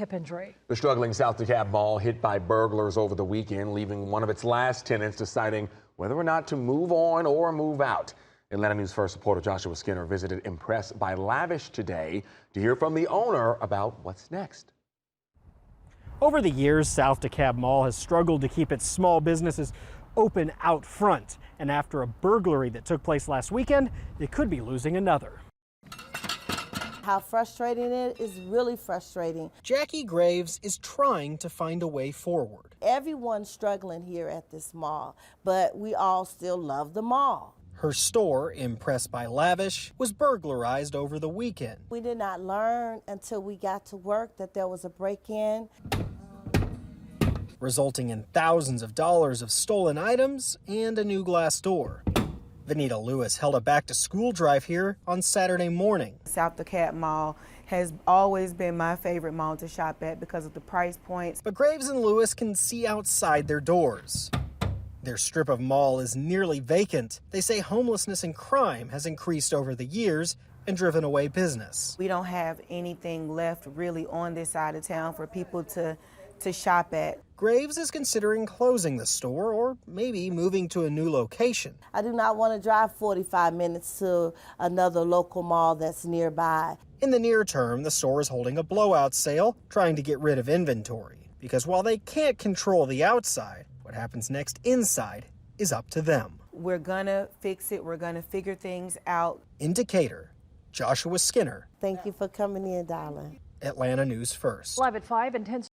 hip injury. The struggling South DeKalb Mall hit by burglars over the weekend, leaving one of its last tenants deciding whether or not to move on or move out. Atlanta News First reporter Joshua Skinner visited Impressed by Lavish today to hear from the owner about what's next. Over the years, South DeKalb Mall has struggled to keep its small businesses open out front. And after a burglary that took place last weekend, it could be losing another. How frustrating it is really frustrating. Jackie Graves is trying to find a way forward. Everyone's struggling here at this mall, but we all still love the mall. Her store, Impressed by Lavish, was burglarized over the weekend. We did not learn until we got to work that there was a break-in, resulting in thousands of dollars of stolen items and a new glass door. Vanita Lewis held a back-to-school drive here on Saturday morning. South DeKalb Mall has always been my favorite mall to shop at because of the price points. But Graves and Lewis can see outside their doors. Their strip of mall is nearly vacant. They say homelessness and crime has increased over the years and driven away business. We don't have anything left really on this side of town for people to shop at. Graves is considering closing the store or maybe moving to a new location. I do not want to drive 45 minutes to another local mall that's nearby. In the near term, the store is holding a blowout sale, trying to get rid of inventory. Because while they can't control the outside, what happens next inside is up to them. We're gonna fix it. We're gonna figure things out. In Decatur, Joshua Skinner. Thank you for coming in, darling. Atlanta News First. Live at 5 and 10.